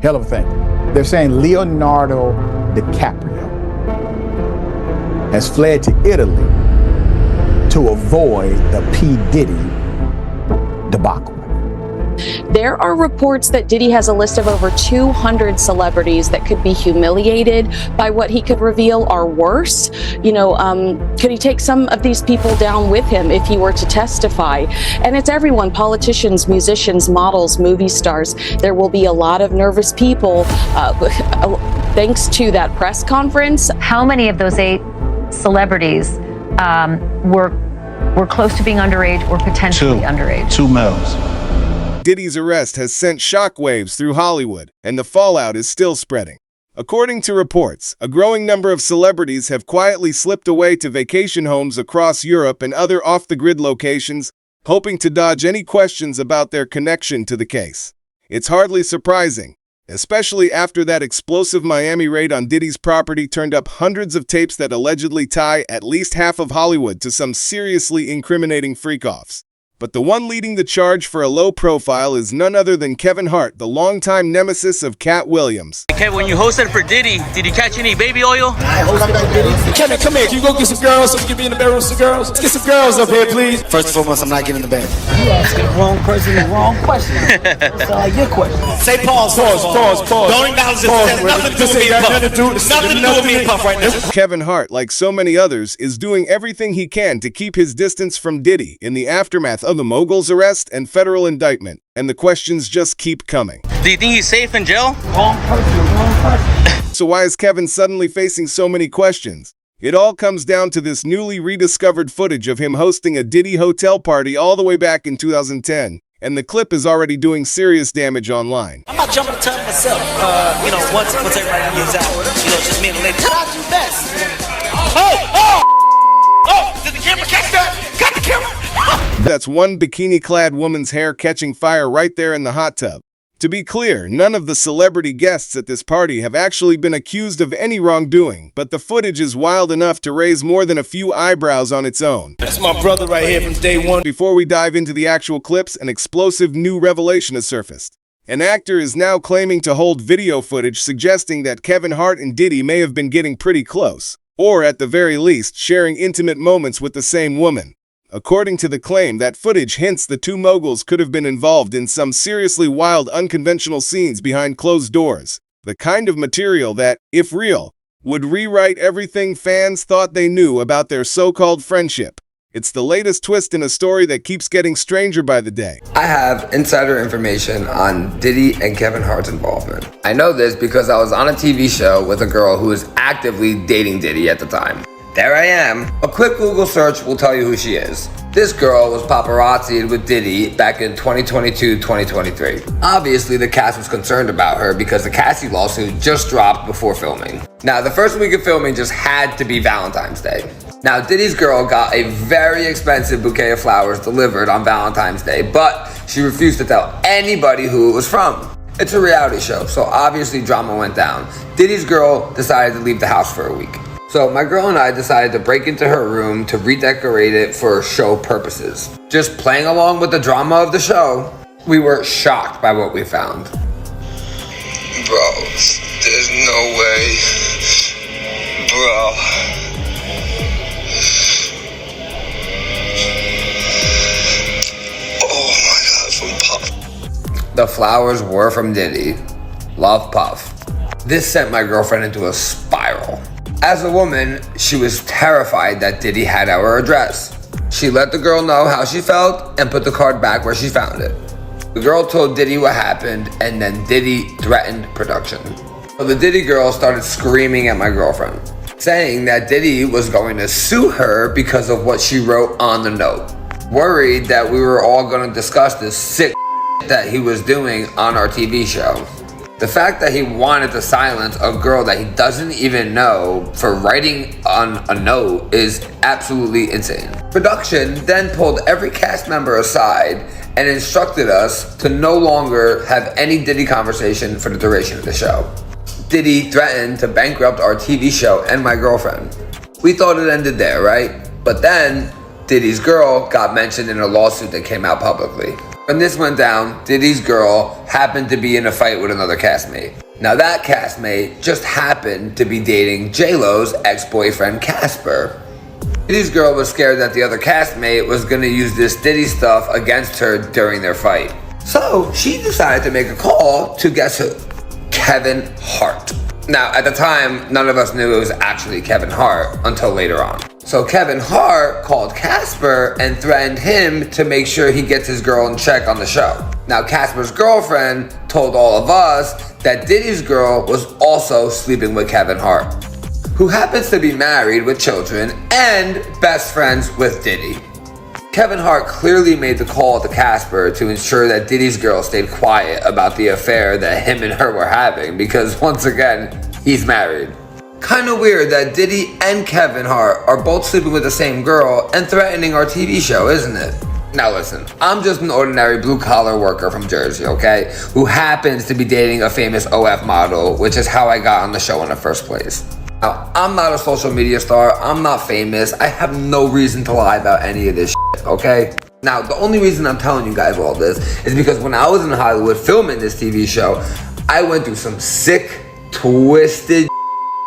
Hell of a thing. They're saying Leonardo DiCaprio has fled to Italy to avoid the P. Diddy debacle. There are reports that Diddy has a list of over 200 celebrities that could be humiliated by what he could reveal or worse. Could he take some of these people down with him if he were to testify? And it's everyone, politicians, musicians, models, movie stars. There will be a lot of nervous people thanks to that press conference. How many of those 8 celebrities were close to being underage or potentially underage? 2 males. Diddy's arrest has sent shockwaves through Hollywood, and the fallout is still spreading. According to reports, a growing number of celebrities have quietly slipped away to vacation homes across Europe and other off-the-grid locations, hoping to dodge any questions about their connection to the case. It's hardly surprising, especially after that explosive Miami raid on Diddy's property turned up hundreds of tapes that allegedly tie at least half of Hollywood to some seriously incriminating freak-offs. But the one leading the charge for a low profile is none other than Kevin Hart, the longtime nemesis of Cat Williams. Kevin, when you hosted for Diddy, did you catch any baby oil? I hosted for Diddy. Kevin, come here. Can you go get some girls so we can be in the bedroom with some girls? Let's get some girls up here, please. First and foremost, I'm not getting in the bed. You asking the wrong person the wrong question. That's like your question. Say pause. Don't acknowledge it. Nothing to do with me and Puff. Nothing to do with me and Puff right now. Kevin Hart, like so many others, is doing everything he can to keep his distance from Diddy in the aftermath of the mogul's arrest and federal indictment, and the questions just keep coming. Do you think he's safe in jail? Wrong person. So why is Kevin suddenly facing so many questions? It all comes down to this newly rediscovered footage of him hosting a Diddy hotel party all the way back in 2010, and the clip is already doing serious damage online. I'm not jumping the time myself. Once everybody gives out, just me and the lady. What I do best? Oh! Did the camera catch that? Got the camera! That's one bikini-clad woman's hair catching fire right there in the hot tub. To be clear, none of the celebrity guests at this party have actually been accused of any wrongdoing, but the footage is wild enough to raise more than a few eyebrows on its own. That's my brother right here from day one. Before we dive into the actual clips, an explosive new revelation has surfaced. An actor is now claiming to hold video footage suggesting that Kevin Hart and Diddy may have been getting pretty close, or at the very least, sharing intimate moments with the same woman. According to the claim, that footage hints the two moguls could have been involved in some seriously wild, unconventional scenes behind closed doors. The kind of material that, if real, would rewrite everything fans thought they knew about their so-called friendship. It's the latest twist in a story that keeps getting stranger by the day. I have insider information on Diddy and Kevin Hart's involvement. I know this because I was on a TV show with a girl who was actively dating Diddy at the time. There I am. A quick Google search will tell you who she is. This girl was paparazzi'd with Diddy back in 2022-2023. Obviously, the cast was concerned about her because the Cassie lawsuit just dropped before filming. Now, the first week of filming just had to be Valentine's Day. Now, Diddy's girl got a very expensive bouquet of flowers delivered on Valentine's Day, but she refused to tell anybody who it was from. It's a reality show, so obviously drama went down. Diddy's girl decided to leave the house for a week. So my girl and I decided to break into her room to redecorate it for show purposes. Just playing along with the drama of the show, we were shocked by what we found. Bro, there's no way. Bro. Oh my God, from Puff. The flowers were from Diddy. Love, Puff. This sent my girlfriend into a spiral. As a woman, she was terrified that Diddy had our address. She let the girl know how she felt and put the card back where she found it. The girl told Diddy what happened, and then Diddy threatened production. So the Diddy girl started screaming at my girlfriend, saying that Diddy was going to sue her because of what she wrote on the note. Worried that we were all going to discuss this sick that he was doing on our TV show. The fact that he wanted to silence a girl that he doesn't even know for writing on a note is absolutely insane. Production then pulled every cast member aside and instructed us to no longer have any Diddy conversation for the duration of the show. Diddy threatened to bankrupt our TV show and my girlfriend. We thought it ended there, right? But then Diddy's girl got mentioned in a lawsuit that came out publicly. When this went down, Diddy's girl happened to be in a fight with another castmate. Now that castmate just happened to be dating JLo's ex-boyfriend Casper. Diddy's girl was scared that the other castmate was gonna use this Diddy stuff against her during their fight. So she decided to make a call to, guess who? Kevin Hart. Now at the time, none of us knew it was actually Kevin Hart until later on. So Kevin Hart called Casper and threatened him to make sure he gets his girl in check on the show. Now Casper's girlfriend told all of us that Diddy's girl was also sleeping with Kevin Hart, who happens to be married with children and best friends with Diddy. Kevin Hart clearly made the call to Casper to ensure that Diddy's girl stayed quiet about the affair that him and her were having, because once again, he's married. Kinda weird that Diddy and Kevin Hart are both sleeping with the same girl and threatening our TV show, isn't it? Now listen, I'm just an ordinary blue-collar worker from Jersey, okay? Who happens to be dating a famous OF model, which is how I got on the show in the first place. Now, I'm not a social media star, I'm not famous, I have no reason to lie about any of this shit, okay? Now, the only reason I'm telling you guys all this is because when I was in Hollywood filming this TV show, I went through some sick, twisted.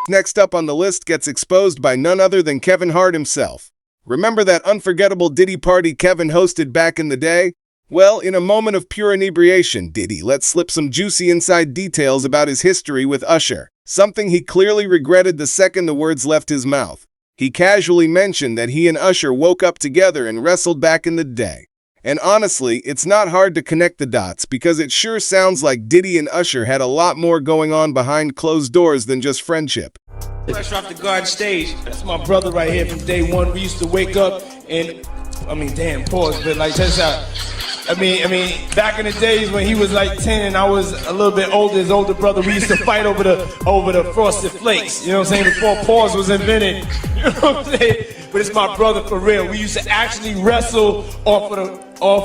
Next up on the list gets exposed by none other than Kevin Hart himself. Remember that unforgettable Diddy party Kevin hosted back in the day? Well, in a moment of pure inebriation, Diddy let slip some juicy inside details about his history with Usher, something he clearly regretted the second the words left his mouth. He casually mentioned that he and Usher woke up together and wrestled back in the day. And honestly, it's not hard to connect the dots because it sure sounds like Diddy and Usher had a lot more going on behind closed doors than just friendship. Fresh off the garden stage. That's my brother right here from day one. We used to wake up and, pause, but like that's how. Back in the days when he was like 10 and I was a little bit older, his older brother, we used to fight over the Frosted Flakes. You know what I'm saying? Before pause was invented. You know what I'm saying? But it's my brother for real. We used to actually wrestle off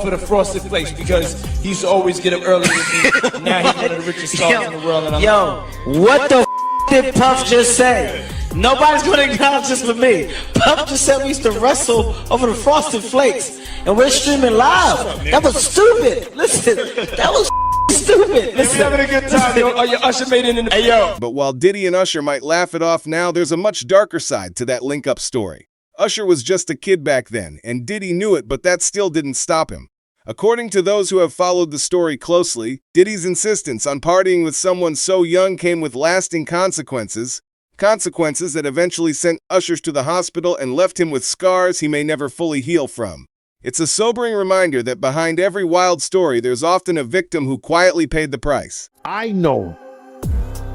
of the Frosted Flakes because he used to always get up early with me. Now he's one of the richest stars in the world. And What the did Puff just say? Nobody's gonna acknowledge this for me. Puff just said we used to wrestle over the Frosted Flakes, and we're streaming live. That was stupid. Listen, that was stupid. Listen, having a good time. Your Usher made it in the. Hey yo. But while Diddy and Usher might laugh it off now, there's a much darker side to that link-up story. Usher was just a kid back then, and Diddy knew it, but that still didn't stop him. According to those who have followed the story closely, Diddy's insistence on partying with someone so young came with lasting consequences that eventually sent Usher to the hospital and left him with scars he may never fully heal from. It's a sobering reminder that behind every wild story, there's often a victim who quietly paid the price. I know,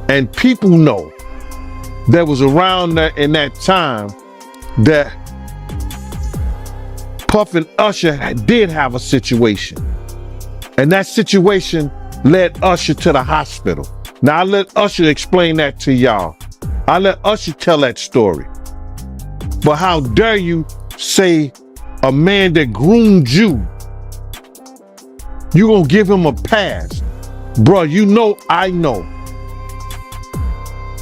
and people know, that was around in that time that Puff and Usher did have a situation. And that situation led Usher to the hospital. Now, I let Usher explain that to y'all. I let Usher tell that story. But how dare you say a man that groomed you, you gonna give him a pass? Bruh, you know I know.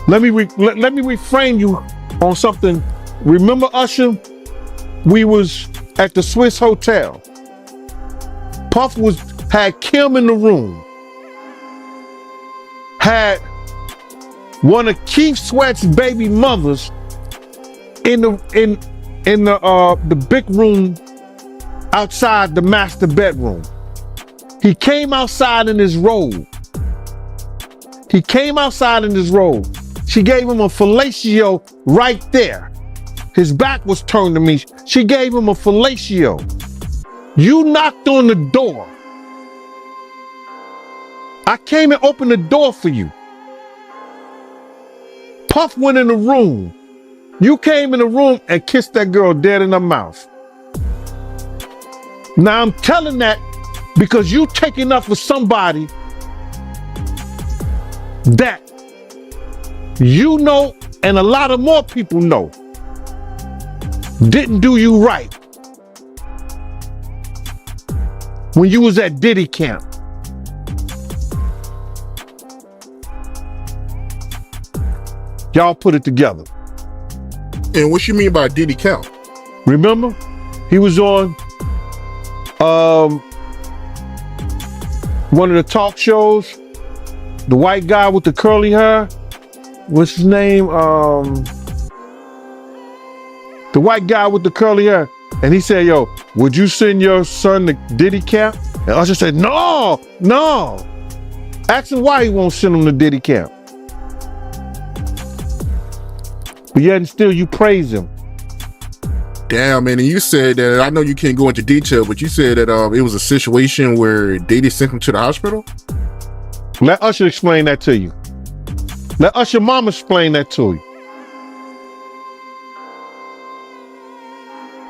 Let me reframe you on something. Remember Usher? We was at the Swiss Hotel. Puff had Kim in the room. Had one of Keith Sweat's baby mothers in the big room outside the master bedroom. He came outside in his robe. She gave him a fellatio right there. His back was turned to me. She gave him a fellatio. You knocked on the door. I came and opened the door for you. Puff went in the room. You came in the room and kissed that girl dead in her mouth. Now I'm telling that because you taking up for somebody that you know and a lot of more people know didn't do you right when you was at Diddy camp. Y'all put it together. And what you mean by Diddy camp? Remember? He was on one of the talk shows, the white guy with the curly hair, what's his name? The white guy with the curly hair. And he said, yo, would you send your son to Diddy camp? And Usher said, no. Ask him why he won't send him to Diddy camp. But yet and still you praise him. Damn, man, and you said that, I know you can't go into detail, but you said that it was a situation where Diddy sent him to the hospital? Let Usher explain that to you. Let Usher mama explain that to you.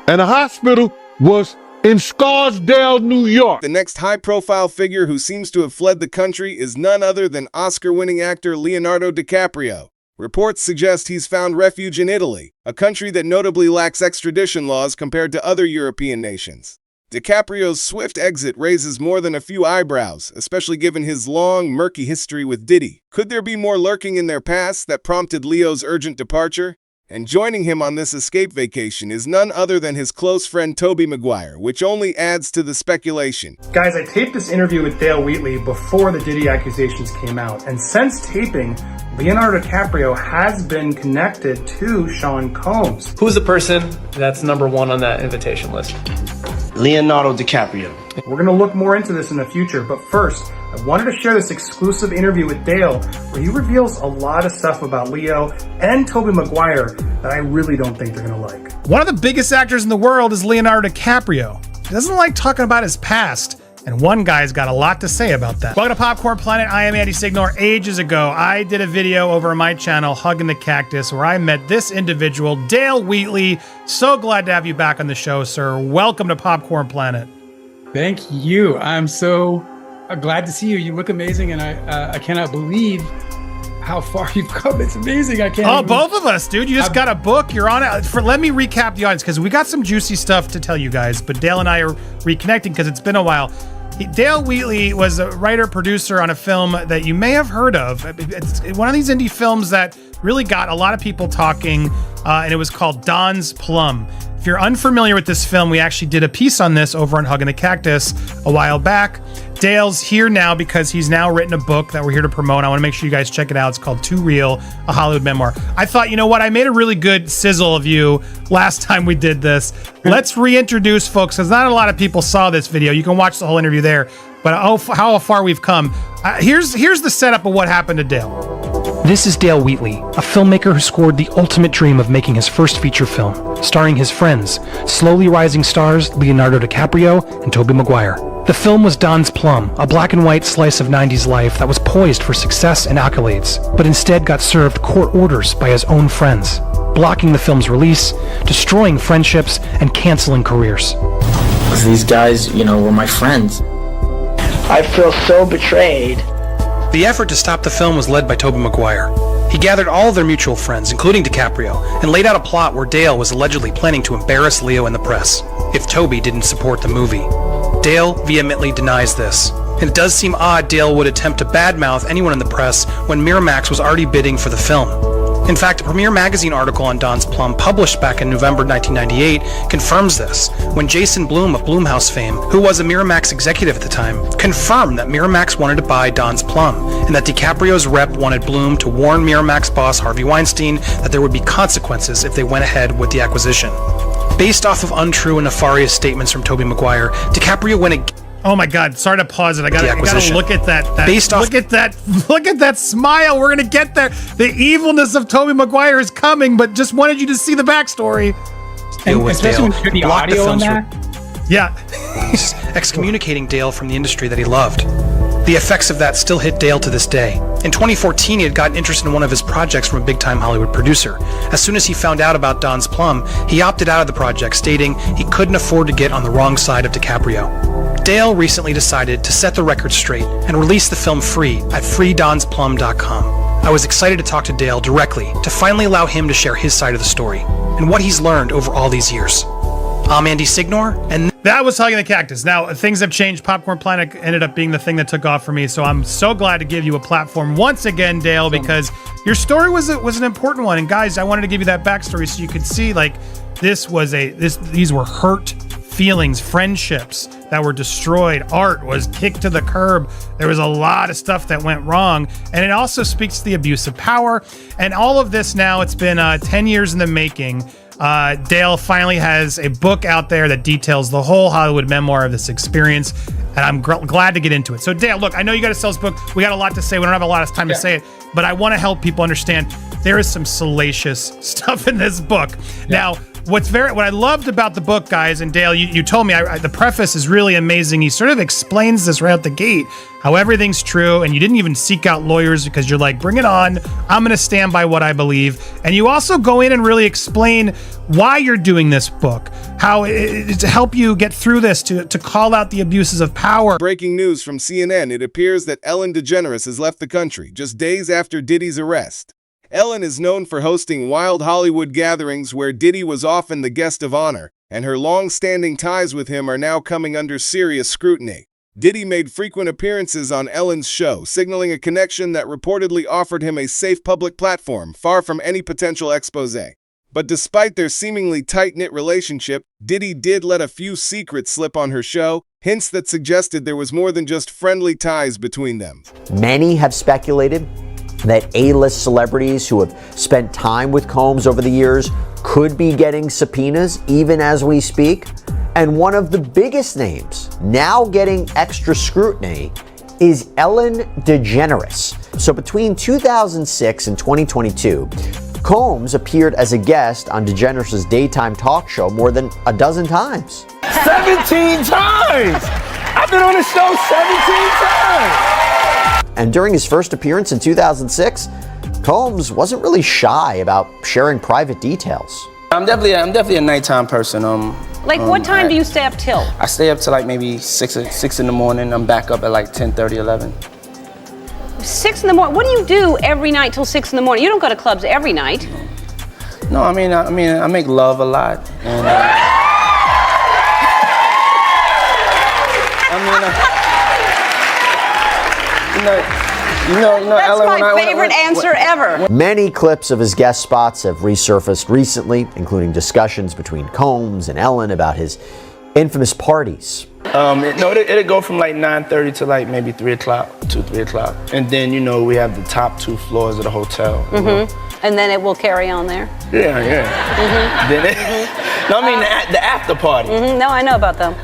And the hospital was in Scarsdale, New York. The next high-profile figure who seems to have fled the country is none other than Oscar-winning actor Leonardo DiCaprio. Reports suggest he's found refuge in Italy, a country that notably lacks extradition laws compared to other European nations. DiCaprio's swift exit raises more than a few eyebrows, especially given his long, murky history with Diddy. Could there be more lurking in their past that prompted Leo's urgent departure? And joining him on this escape vacation is none other than his close friend Tobey Maguire, which only adds to the speculation. Guys, I taped this interview with Dale Wheatley before the Diddy accusations came out, and since taping, Leonardo DiCaprio has been connected to Sean Combs. Who's the person that's number one on that invitation list? Leonardo DiCaprio. We're going to look more into this in the future, but first, I wanted to share this exclusive interview with Dale where he reveals a lot of stuff about Leo and Tobey Maguire that I really don't think they're going to like. One of the biggest actors in the world is Leonardo DiCaprio. He doesn't like talking about his past, and one guy's got a lot to say about that. Welcome to Popcorn Planet. I am Andy Signor. Ages ago, I did a video over on my channel, Hugging the Cactus, where I met this individual, Dale Wheatley. So glad to have you back on the show, sir. Welcome to Popcorn Planet. Thank you. I'm so glad to see you. You look amazing, and I cannot believe how far you've come. It's amazing. I can't. Oh, both of us, dude. You just got a book. You're on it. Let me recap the audience because we got some juicy stuff to tell you guys. But Dale and I are reconnecting because it's been a while. Dale Wheatley was a writer-producer on a film that you may have heard of. It's one of these indie films that really got a lot of people talking, and it was called Don's Plum. If you're unfamiliar with this film, we actually did a piece on this over on Hugging the Cactus a while back. Dale's here now because he's now written a book that we're here to promote. I want to make sure you guys check it out. It's called Too Real, a Hollywood Memoir. I thought, you know what? I made a really good sizzle of you last time we did this. Let's reintroduce folks because not a lot of people saw this video. You can watch the whole interview there, but how far we've come. Here's the setup of what happened to Dale. This is Dale Wheatley, a filmmaker who scored the ultimate dream of making his first feature film, starring his friends, slowly rising stars Leonardo DiCaprio and Tobey Maguire. The film was Don's Plum, a black and white slice of 90s life that was poised for success and accolades, but instead got served court orders by his own friends, blocking the film's release, destroying friendships, and canceling careers. These guys, were my friends. I feel so betrayed. The effort to stop the film was led by Tobey Maguire. He gathered all of their mutual friends, including DiCaprio, and laid out a plot where Dale was allegedly planning to embarrass Leo in the press if Tobey didn't support the movie. Dale vehemently denies this. And it does seem odd Dale would attempt to badmouth anyone in the press when Miramax was already bidding for the film. In fact, a Premiere Magazine article on Don's Plum published back in November 1998 confirms this, when Jason Blum of Blumhouse fame, who was a Miramax executive at the time, confirmed that Miramax wanted to buy Don's Plum, and that DiCaprio's rep wanted Blum to warn Miramax boss Harvey Weinstein that there would be consequences if they went ahead with the acquisition. Based off of untrue and nefarious statements from Tobey Maguire, DiCaprio went Oh my God! Sorry to pause it. I gotta look at that. Look at that smile. We're gonna get there. The evilness of Tobey Maguire is coming, but just wanted you to see the backstory. And especially when you hear the audio on that. Yeah. He's excommunicating Dale from the industry that he loved. The effects of that still hit Dale to this day. In 2014, he had gotten interested in one of his projects from a big-time Hollywood producer. As soon as he found out about Don's Plum, he opted out of the project, stating he couldn't afford to get on the wrong side of DiCaprio. Dale recently decided to set the record straight and release the film free at freedonsplum.com. I was excited to talk to Dale directly to finally allow him to share his side of the story and what he's learned over all these years. I'm Andy Signor, and that was Hugging the Cactus. Now, things have changed. Popcorn Planet ended up being the thing that took off for me, so I'm so glad to give you a platform once again, Dale, because your story was an important one. And guys, I wanted to give you that backstory so you could see, like, these were hurt feelings, friendships that were destroyed, art was kicked to the curb. There was a lot of stuff that went wrong. And it also speaks to the abuse of power. And all of this now, it's been 10 years in the making. Dale finally has a book out there that details the whole Hollywood memoir of this experience. And I'm glad to get into it. So Dale, look, I know you got to sell this book. We got a lot to say. We don't have a lot of time to say it, but I want to help people understand there is some salacious stuff in this book. Now, what I loved about the book, guys, and Dale, you told me the preface is really amazing. He sort of explains this right out the gate, how everything's true, and you didn't even seek out lawyers because you're like, bring it on. I'm going to stand by what I believe. And you also go in and really explain why you're doing this book, how to help you get through this, to call out the abuses of power. Breaking news from CNN, it appears that Ellen DeGeneres has left the country just days after Diddy's arrest. Ellen is known for hosting wild Hollywood gatherings where Diddy was often the guest of honor, and her long-standing ties with him are now coming under serious scrutiny. Diddy made frequent appearances on Ellen's show, signaling a connection that reportedly offered him a safe public platform, far from any potential expose. But despite their seemingly tight-knit relationship, Diddy did let a few secrets slip on her show, hints that suggested there was more than just friendly ties between them. Many have speculated that A-list celebrities who have spent time with Combs over the years could be getting subpoenas even as we speak. And one of the biggest names now getting extra scrutiny is Ellen DeGeneres. So between 2006 and 2022, Combs appeared as a guest on DeGeneres' daytime talk show more than a dozen times. 17 times! I've been on the show 17 times! And during his first appearance in 2006, Combs wasn't really shy about sharing private details. I'm definitely a nighttime person. Like what time do you stay up till? I stay up till like maybe 6 in the morning. I'm back up at like 10:30, 11. 6 in the morning. What do you do every night till 6 in the morning? You don't go to clubs every night. No, I mean I make love a lot. And, You know, that's Ellen, my favorite answer ever. Many clips of his guest spots have resurfaced recently, including discussions between Combs and Ellen about his infamous parties. It'll go from like 9:30 to like maybe 3 o'clock, 3 o'clock. And then, we have the top 2 floors of the hotel. And then it will carry on there? Yeah. Then the after party. No, I know about them.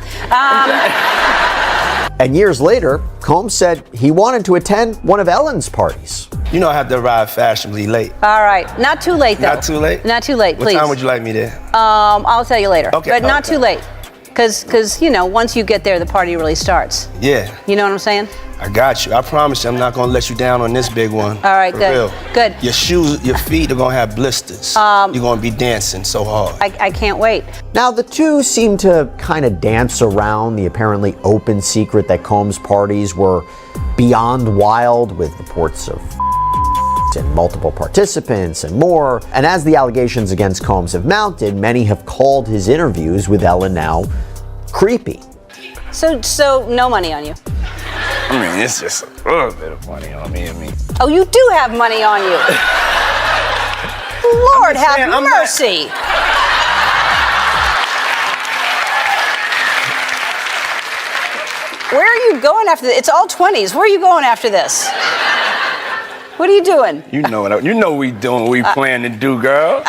And years later, Combs said he wanted to attend one of Ellen's parties. I have to arrive fashionably late. All right. Not too late, though. Not too late? Not too late, please. What time would you like me there? I'll tell you later. Okay. But not too late. Because, once you get there, the party really starts. Yeah. You know what I'm saying? I got you. I promise you I'm not going to let you down on this big one. All right, For good. real. Good. Your shoes, your feet are going to have blisters. You're going to be dancing so hard. I can't wait. Now, the two seem to kind of dance around the apparently open secret that Combs' parties were beyond wild, with reports of and multiple participants and more. And as the allegations against Combs have mounted, many have called his interviews with Ellen now creepy. So no money on you? I mean, it's just a little bit of money on me. Oh, you do have money on you. Lord have mercy. Where are you going after this? It's all 20s. Where are you going after this? What are you doing? You know what we doing, what we plan to do, girl.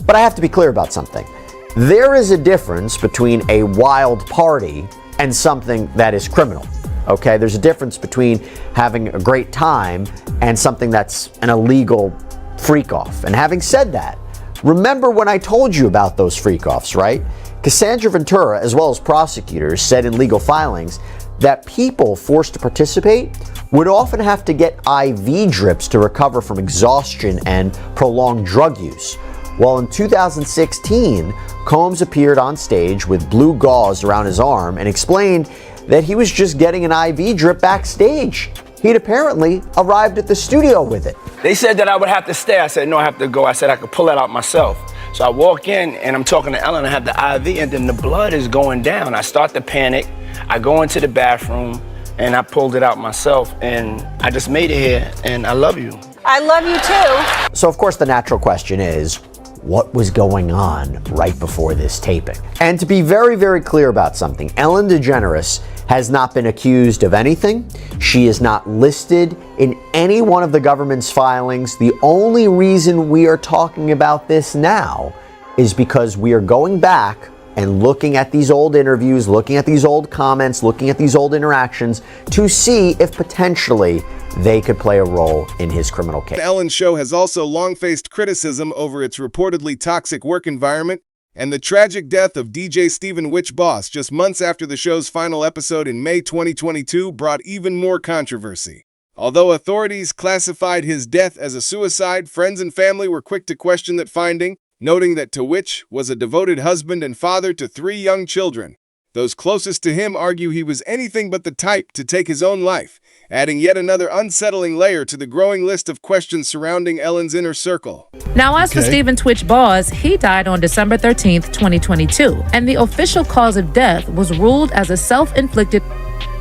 But I have to be clear about something. There is a difference between a wild party and something that is criminal. Okay, there's a difference between having a great time and something that's an illegal freak-off. And having said that, remember when I told you about those freak-offs, right? Cassandra Ventura, as well as prosecutors, said in legal filings that people forced to participate would often have to get IV drips to recover from exhaustion and prolonged drug use. Well, in 2016, Combs appeared on stage with blue gauze around his arm and explained that he was just getting an IV drip backstage. He'd apparently arrived at the studio with it. They said that I would have to stay. I said, no, I have to go. I said I could pull that out myself. So I walk in and I'm talking to Ellen. I have the IV and then the blood is going down. I start to panic. I go into the bathroom and I pulled it out myself and I just made it here and I love you. I love you too. So of course the natural question is, what was going on right before this taping. And to be very, very clear about something, Ellen DeGeneres has not been accused of anything. She is not listed in any one of the government's filings. The only reason we are talking about this now is because we are going back and looking at these old interviews, looking at these old comments, looking at these old interactions to see if potentially they could play a role in his criminal case. Ellen's show has also long faced criticism over its reportedly toxic work environment and the tragic death of DJ Stephen Witch Boss just months after the show's final episode in May 2022 brought even more controversy. Although authorities classified his death as a suicide, friends and family were quick to question that finding, noting that Witch was a devoted husband and father to 3 young children. Those closest to him argue he was anything but the type to take his own life, adding yet another unsettling layer to the growing list of questions surrounding Ellen's inner circle. Now, as for Stephen Twitch Boss, he died on December 13th, 2022, and the official cause of death was ruled as a self-inflicted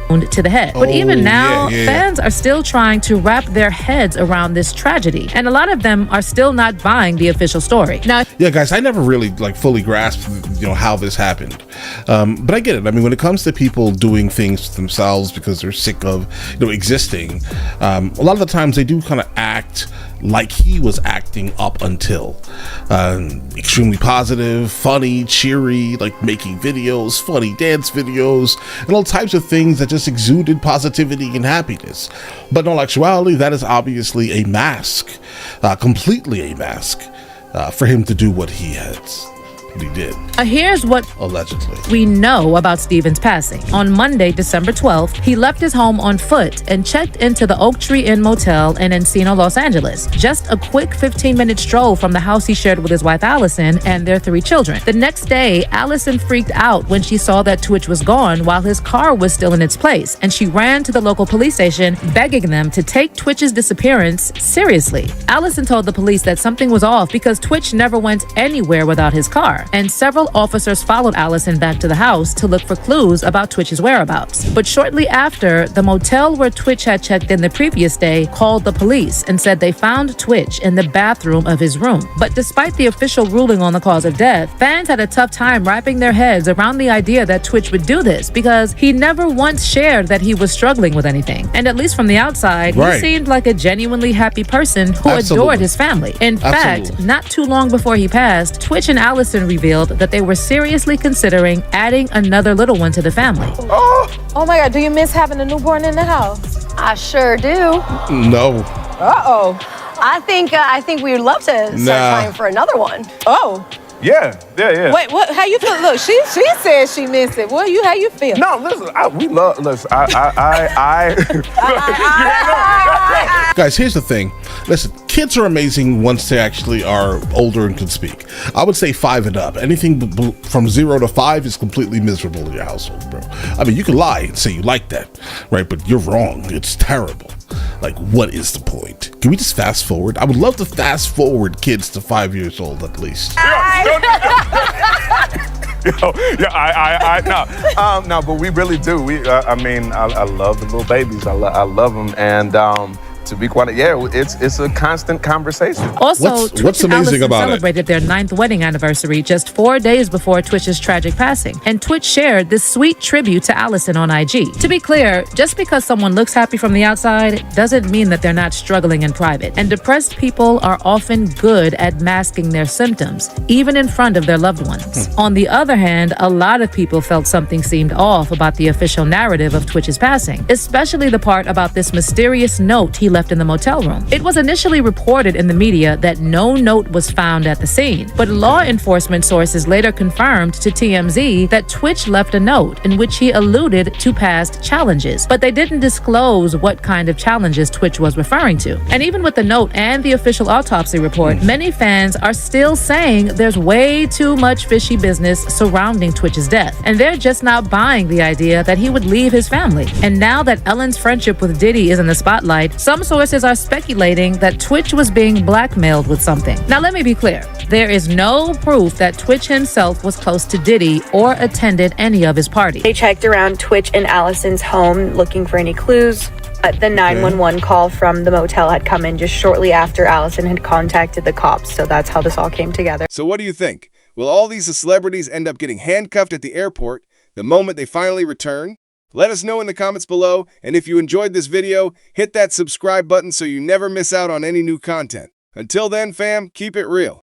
wound to the head. But even now, fans are still trying to wrap their heads around this tragedy, and a lot of them are still not buying the official story. Now, yeah, guys, I never really fully grasped, how this happened. But I get it. I mean, when it comes to people doing things to themselves because they're sick of, existing, a lot of the times they do kind of act like he was acting up until. Extremely positive, funny, cheery, like making videos, funny dance videos, and all types of things that just exuded positivity and happiness. But in all actuality, that is obviously a mask, completely a mask, for him to do what he did. Here's what allegedly we know about Stephen's passing. On Monday, December 12th, he left his home on foot and checked into the Oak Tree Inn Motel in Encino, Los Angeles. Just a quick 15-minute stroll from the house he shared with his wife Allison and their 3 children. The next day, Allison freaked out when she saw that Twitch was gone while his car was still in its place, and she ran to the local police station begging them to take Twitch's disappearance seriously. Allison told the police that something was off because Twitch never went anywhere without his car, and several officers followed Allison back to the house to look for clues about Twitch's whereabouts. But shortly after, the motel where Twitch had checked in the previous day called the police and said they found Twitch in the bathroom of his room. But despite the official ruling on the cause of death, fans had a tough time wrapping their heads around the idea that Twitch would do this because he never once shared that he was struggling with anything. And at least from the outside, he seemed like a genuinely happy person who adored his family. In fact, not too long before he passed, Twitch and Allison revealed that they were seriously considering adding another little one to the family. Oh my God, do you miss having a newborn in the house? I sure do. No. Uh-oh. I think we would love to start trying for another one. Oh. Yeah. Wait, what? How you feel? Look, she said she missed it. How you feel? No, listen, Guys, here's the thing. Listen, kids are amazing once they actually are older and can speak. I would say 5 and up. Anything from 0 to 5 is completely miserable in your household, bro. I mean, you can lie and say you like that, right? But you're wrong. It's terrible. Like, what is the point? Can we just fast forward? I would love to fast forward kids to 5 years old at least. No, but we really do. I love the little babies. I love them, and to be quite, it's a constant conversation. Also, Twitch and Allison celebrated their 9th wedding anniversary just 4 days before Twitch's tragic passing, and Twitch shared this sweet tribute to Allison on IG. To be clear, just because someone looks happy from the outside doesn't mean that they're not struggling in private, and depressed people are often good at masking their symptoms, even in front of their loved ones. On the other hand, a lot of people felt something seemed off about the official narrative of Twitch's passing, especially the part about this mysterious note he left in the motel room. It was initially reported in the media that no note was found at the scene, but law enforcement sources later confirmed to TMZ that Twitch left a note in which he alluded to past challenges, but they didn't disclose what kind of challenges Twitch was referring to. And even with the note and the official autopsy report, many fans are still saying there's way too much fishy business surrounding Twitch's death, and they're just not buying the idea that he would leave his family. And now that Ellen's friendship with Diddy is in the spotlight, some sources are speculating that Twitch was being blackmailed with something. Now, let me be clear. There is no proof that Twitch himself was close to Diddy or attended any of his parties. They checked around Twitch and Allison's home looking for any clues. The 911 call from the motel had come in just shortly after Allison had contacted the cops, so that's how this all came together. So what do you think? Will all these celebrities end up getting handcuffed at the airport the moment they finally return? Let us know in the comments below, and if you enjoyed this video, hit that subscribe button so you never miss out on any new content. Until then, fam, keep it real.